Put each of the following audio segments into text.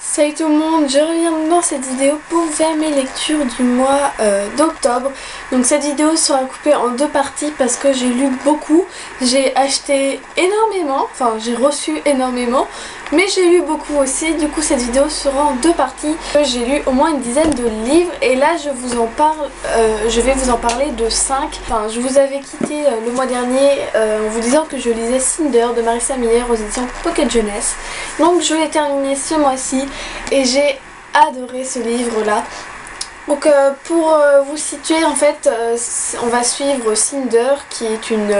Salut tout le monde, je reviens dans cette vidéo pour faire mes lectures du mois d'octobre. Donc cette vidéo sera coupée en deux parties parce que j'ai lu beaucoup, j'ai acheté énormément, enfin j'ai reçu énormément, mais j'ai lu beaucoup aussi. Du coup cette vidéo sera en deux parties. J'ai lu au moins une dizaine de livres et là je vous en parle, je vais vous en parler de 5. Enfin je vous avais quitté le mois dernier en vous disant que je lisais Cinder de Marissa Meyer aux éditions Pocket Jeunesse. Donc je l'ai terminé ce mois-ci. Et j'ai adoré ce livre là. Donc pour vous situer, en fait on va suivre Cinder qui est une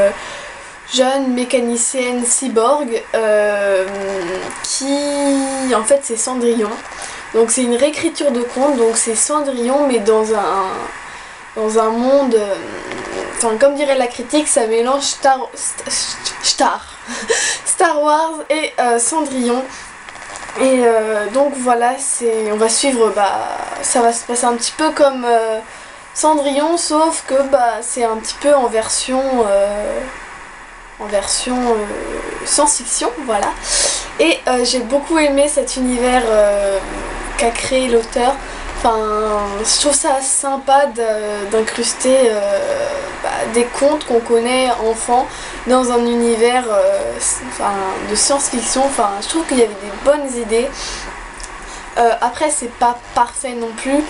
jeune mécanicienne cyborg qui en fait c'est Cendrillon. Donc c'est une réécriture de conte, donc c'est Cendrillon mais dans un monde, enfin, comme dirait la critique, ça mélange Star Wars et Cendrillon. Et donc voilà, on va suivre, ça va se passer un petit peu comme Cendrillon, sauf que c'est un petit peu en version science-fiction, voilà. Et j'ai beaucoup aimé cet univers qu'a créé l'auteur. Enfin, je trouve ça sympa d'incruster des contes qu'on connaît enfant dans un univers de science-fiction. Enfin, je trouve qu'il y avait des bonnes idées. Après c'est pas parfait non plus,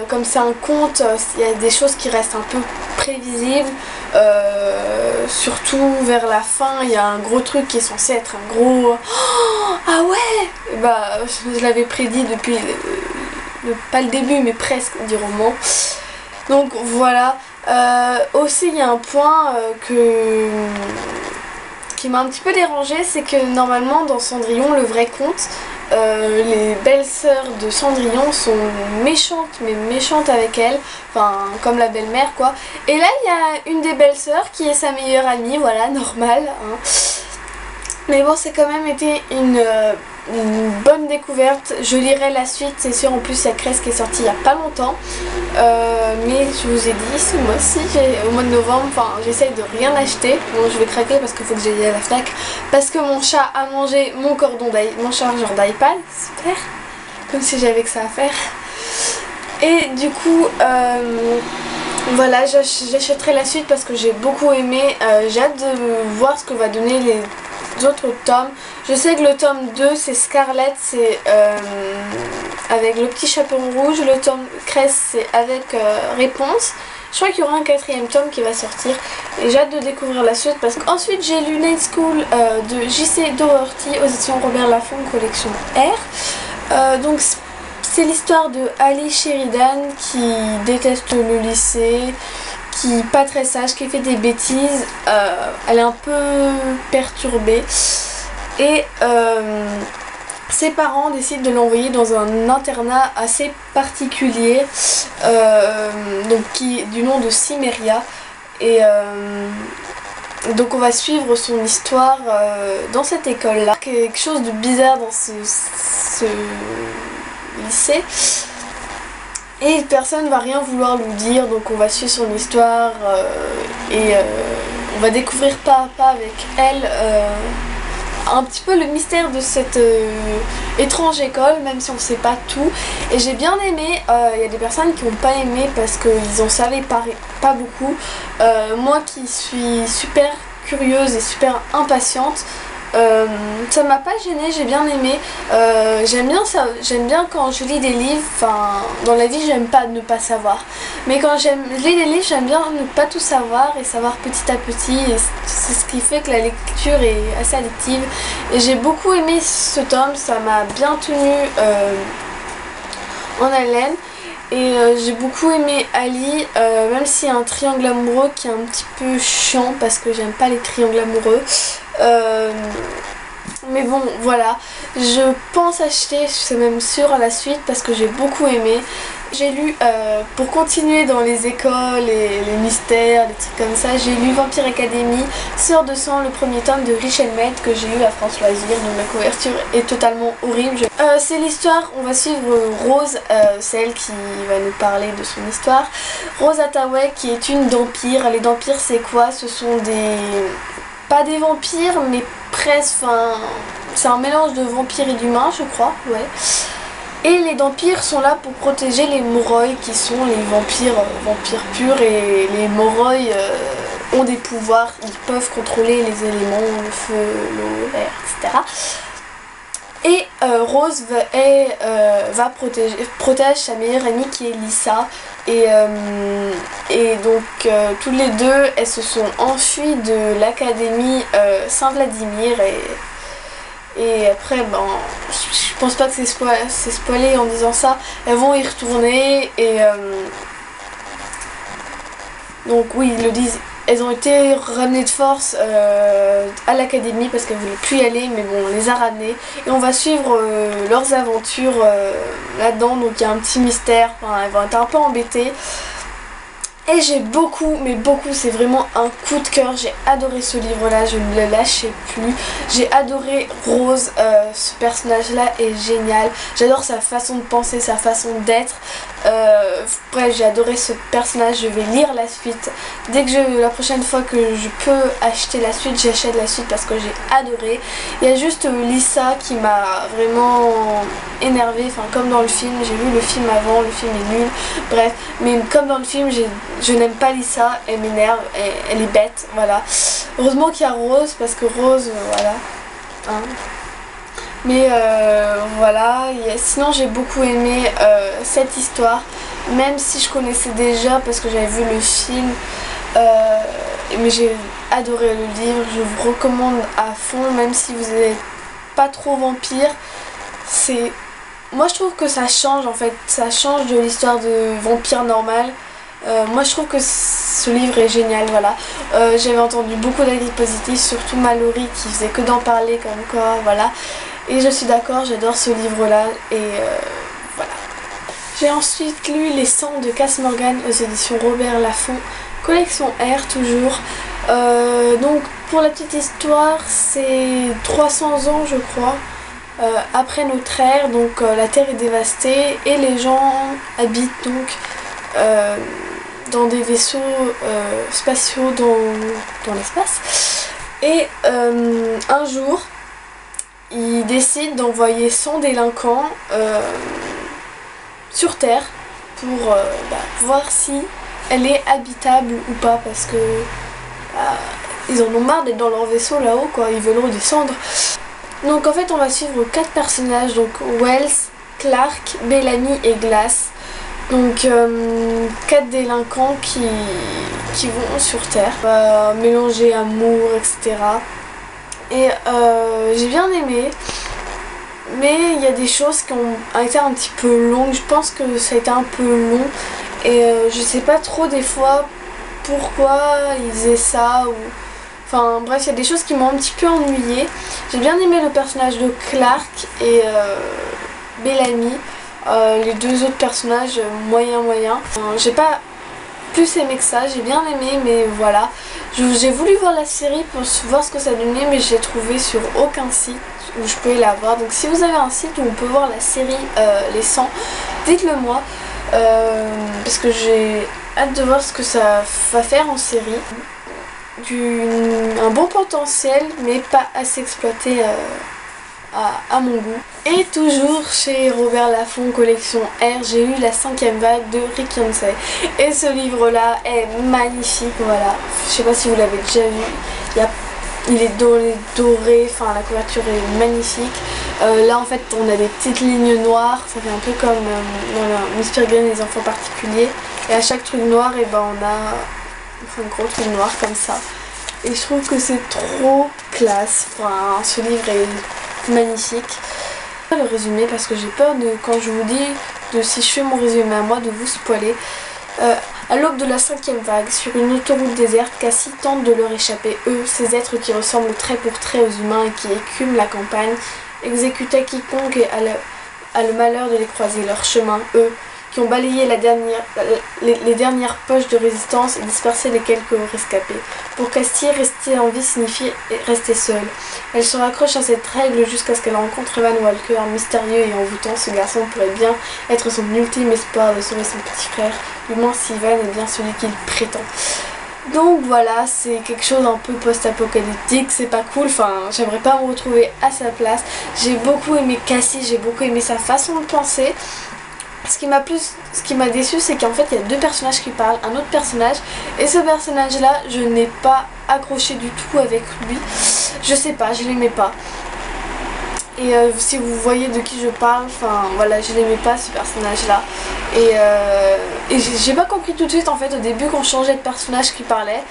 comme c'est un conte, il y a des choses qui restent un peu prévisibles, surtout vers la fin il y a un gros truc qui est censé être un gros ah ouais, je l'avais prédit depuis pas le début mais presque du roman. Donc voilà, aussi il y a un point qui m'a un petit peu dérangée, c'est que normalement dans Cendrillon, le vrai conte, les belles-sœurs de Cendrillon sont méchantes, mais méchantes avec elle, enfin comme la belle-mère quoi. Et là il y a une des belles-sœurs qui est sa meilleure amie, voilà, normal, hein. Mais bon, c'est quand même été une bonne découverte. Je lirai la suite, c'est sûr. En plus, il y a Cresse qui est sortie il n'y a pas longtemps. Mais je vous ai dit, ce mois-ci, au mois de novembre, enfin, j'essaye de rien acheter. Bon, je vais craquer parce qu'il faut que j'aille à la Fnac. Parce que mon chat a mangé mon chargeur d'iPad. Super. Comme si j'avais que ça à faire. Et du coup, voilà, j'achèterai la suite parce que j'ai beaucoup aimé. J'ai hâte de voir ce que va donner les autres tomes. Je sais que le tome 2 c'est Scarlett, c'est avec le petit chaperon rouge. Le tome Cresse c'est avec Réponse. Je crois qu'il y aura un quatrième tome qui va sortir et j'ai hâte de découvrir la suite parce qu'ensuite j'ai lu Night School de J.C. Doherty aux éditions Robert Laffont, collection R. Donc c'est l'histoire de Ali Sheridan qui déteste le lycée, qui est pas très sage, qui fait des bêtises, elle est un peu perturbée et ses parents décident de l'envoyer dans un internat assez particulier, du nom de Cimmeria. Et donc on va suivre son histoire dans cette école là. Quelque chose de bizarre dans ce lycée. Et personne va rien vouloir lui dire, donc on va suivre son histoire on va découvrir pas à pas avec elle un petit peu le mystère de cette étrange école, même si on sait pas tout. Et j'ai bien aimé, il y a des personnes qui n'ont pas aimé parce qu'ils en savaient pas beaucoup. Moi qui suis super curieuse et super impatiente, ça m'a pas gênée, j'ai bien aimé. J'aime bien ça, j'aime bien quand je lis des livres, enfin dans la vie j'aime pas ne pas savoir, mais quand je lis des livres j'aime bien ne pas tout savoir et savoir petit à petit, et c'est ce qui fait que la lecture est assez addictive. Et j'ai beaucoup aimé ce tome, ça m'a bien tenu en haleine. Et j'ai beaucoup aimé Ali, même s'il y a un triangle amoureux qui est un petit peu chiant parce que j'aime pas les triangles amoureux. Mais bon, voilà, je pense acheter, c'est même sûr, à la suite parce que j'ai beaucoup aimé. J'ai lu, pour continuer dans les écoles et les mystères, des trucs comme ça, j'ai lu Vampire Academy, Sœur de sang, le premier tome de Richel Maid que j'ai eu à France Loisirs, dont la couverture est totalement horrible. C'est l'histoire, on va suivre Rose, celle qui va nous parler de son histoire. Rose Hathaway qui est une vampire. Les vampires c'est quoi? Ce sont pas des vampires mais presque, enfin c'est un mélange de vampires et d'humains je crois, ouais. Et les vampires sont là pour protéger les Moroi qui sont les vampires purs, et les Moroi ont des pouvoirs, ils peuvent contrôler les éléments, le feu, l'eau, l'air, etc. Et Rose protège sa meilleure amie qui est Lisa. Et donc toutes les deux, elles se sont enfuies de l'académie Saint-Vladimir. Et après, ben, je pense pas que c'est spoilé en disant ça. Elles vont y retourner et donc oui, ils le disent. Elles ont été ramenées de force à l'académie parce qu'elles voulaient plus y aller, mais bon, on les a ramenées. Et on va suivre leurs aventures là-dedans, donc il y a un petit mystère, enfin, elles vont être un peu embêtées. Et j'ai beaucoup, mais beaucoup, c'est vraiment un coup de cœur, j'ai adoré ce livre-là, je ne le lâchais plus. J'ai adoré Rose, ce personnage-là est génial, j'adore sa façon de penser, sa façon d'être. Bref, j'ai adoré ce personnage, je vais lire la suite. Dès que la prochaine fois que je peux acheter la suite, j'achète la suite parce que j'ai adoré. Il y a juste Lisa qui m'a vraiment énervée, enfin comme dans le film, j'ai vu le film avant, le film est nul, bref, mais comme dans le film, je n'aime pas Lisa, elle m'énerve, elle est bête, voilà. Heureusement qu'il y a Rose, parce que Rose, voilà. Hein. Mais voilà, sinon j'ai beaucoup aimé cette histoire, même si je connaissais déjà parce que j'avais vu le film, mais j'ai adoré le livre, je vous recommande à fond, même si vous n'êtes pas trop vampire. Moi je trouve que ça change en fait, ça change de l'histoire de vampire normal. Moi je trouve que ce livre est génial, voilà. J'avais entendu beaucoup d'avis positifs, surtout Mallory qui faisait que d'en parler comme quoi, voilà. Et je suis d'accord, j'adore ce livre-là et voilà. J'ai ensuite lu Les 100 de Cass Morgan aux éditions Robert Laffont, collection R toujours. Donc pour la petite histoire, c'est 300 ans je crois. Après notre ère, donc la Terre est dévastée et les gens habitent donc dans des vaisseaux spatiaux dans l'espace. Et un jour, ils décident d'envoyer 100 délinquants sur Terre pour voir si elle est habitable ou pas, parce que ils en ont marre d'être dans leur vaisseau là-haut, quoi, ils veulent redescendre. Donc en fait on va suivre 4 personnages, donc Wells, Clark, Bellamy et Glass. Donc 4 délinquants qui vont sur Terre, mélanger amour, etc. Et j'ai bien aimé, mais il y a des choses qui ont été un petit peu longues, je pense que ça a été un peu long. Et je sais pas trop des fois pourquoi ils faisaient ça ou... Enfin bref, il y a des choses qui m'ont un petit peu ennuyée. J'ai bien aimé le personnage de Clark et Bellamy. Les deux autres personnages, moyen. J'ai pas plus aimé que ça, j'ai bien aimé, mais voilà. J'ai voulu voir la série pour voir ce que ça donnait, mais je l'ai trouvé sur aucun site où je pouvais la voir. Donc si vous avez un site où on peut voir la série Les 100, dites-le moi. Parce que j'ai hâte de voir ce que ça va faire en série. Un bon potentiel, mais pas assez exploité à mon goût. Et toujours chez Robert Laffont, collection R, j'ai lu La 5e vague de Rick Yancey. Et ce livre-là est magnifique, voilà. Je sais pas si vous l'avez déjà vu. Il est doré, enfin la couverture est magnifique. Là en fait on a des petites lignes noires, ça fait un peu comme Miss Peregrine et les enfants particuliers. Et à chaque truc noir, et ben on a un gros truc noir comme ça. Et je trouve que c'est trop classe. Enfin, ce livre est magnifique. Je vais le résumer parce que j'ai peur de, quand je vous dis, si je fais mon résumé à moi, de vous spoiler. À l'aube de la 5e vague, sur une autoroute déserte, Cassie tente de leur échapper. Eux, ces êtres qui ressemblent trait pour trait aux humains et qui écument la campagne, exécutaient quiconque et a le malheur de les croiser. Leur chemin, eux, qui ont balayé les dernières poches de résistance et dispersé les quelques rescapés. Pour Cassie, rester en vie signifie rester seule. Elle se raccroche à cette règle jusqu'à ce qu'elle rencontre Evan Walker, mystérieux et envoûtant. Ce garçon pourrait bien être son ultime espoir de sauver son petit frère, du moins si Evan est bien celui qu'il prétend. Donc voilà, c'est quelque chose un peu post-apocalyptique, c'est pas cool, enfin j'aimerais pas me retrouver à sa place. J'ai beaucoup aimé Cassie, j'ai beaucoup aimé sa façon de penser. Ce qui m'a déçu, c'est qu'en fait il y a deux personnages qui parlent, un autre personnage, et ce personnage là je n'ai pas accroché du tout avec lui. Je sais pas, je l'aimais pas. Et si vous voyez de qui je parle, enfin voilà, je n'aimais pas ce personnage là. Et j'ai pas compris tout de suite en fait au début qu'on changeait de personnage qui parlait.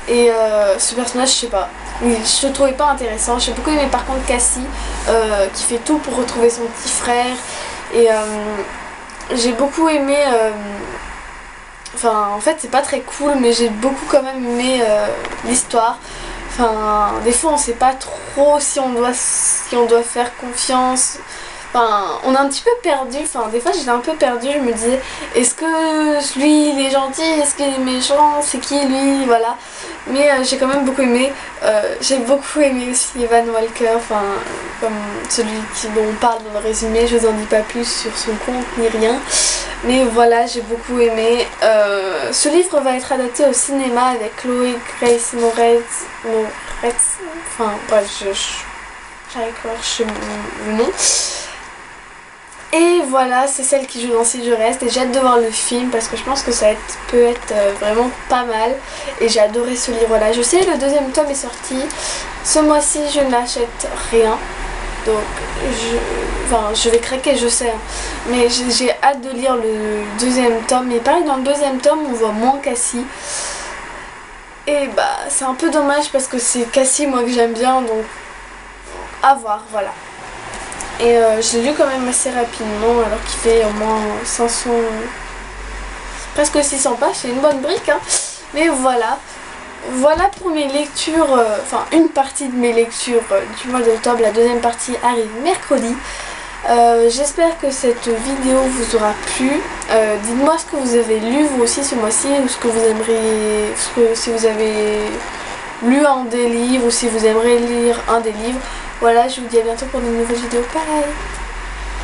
Et ce personnage, je sais pas, je le trouvais pas intéressant. J'ai beaucoup aimé par contre Cassie qui fait tout pour retrouver son petit frère. Et j'ai beaucoup aimé, enfin en fait c'est pas très cool mais j'ai beaucoup quand même aimé l'histoire. Enfin, des fois on sait pas trop si on doit faire confiance. Enfin, on est un petit peu perdu. Enfin, des fois j'étais un peu perdue. Je me disais, est-ce que lui il est gentil? Est-ce qu'il est méchant? C'est qui lui? Voilà. Mais j'ai quand même beaucoup aimé. J'ai beaucoup aimé aussi Evan Walker. Enfin, comme celui dont on parle dans le résumé. Je vous en dis pas plus sur son compte ni rien. Mais voilà, j'ai beaucoup aimé. Ce livre va être adapté au cinéma avec Chloé Grace Moretz. Enfin bref, j'arrive pas à chercher le nom. Et voilà, c'est celle qui joue dans Si je reste. Et j'ai hâte de voir le film parce que je pense que ça peut être vraiment pas mal. Et j'ai adoré ce livre là. Je sais, le deuxième tome est sorti. Ce mois-ci, je n'achète rien. Donc je vais craquer, je sais, hein. Mais j'ai hâte de lire le deuxième tome. Et pareil, dans le deuxième tome, on voit moins Cassie. Et bah, c'est un peu dommage parce que c'est Cassie, moi, que j'aime bien. Donc, à voir, voilà. Et je l'ai lu quand même assez rapidement, alors qu'il fait au moins 500... presque 600 pages, c'est une bonne brique, hein. Mais voilà. Voilà pour mes lectures, enfin une partie de mes lectures du mois d'octobre. La deuxième partie arrive mercredi. J'espère que cette vidéo vous aura plu. Dites-moi ce que vous avez lu vous aussi ce mois-ci, ou ce que vous aimeriez, si vous avez lu un des livres ou si vous aimeriez lire un des livres. Voilà, je vous dis à bientôt pour de nouvelles vidéos. Bye!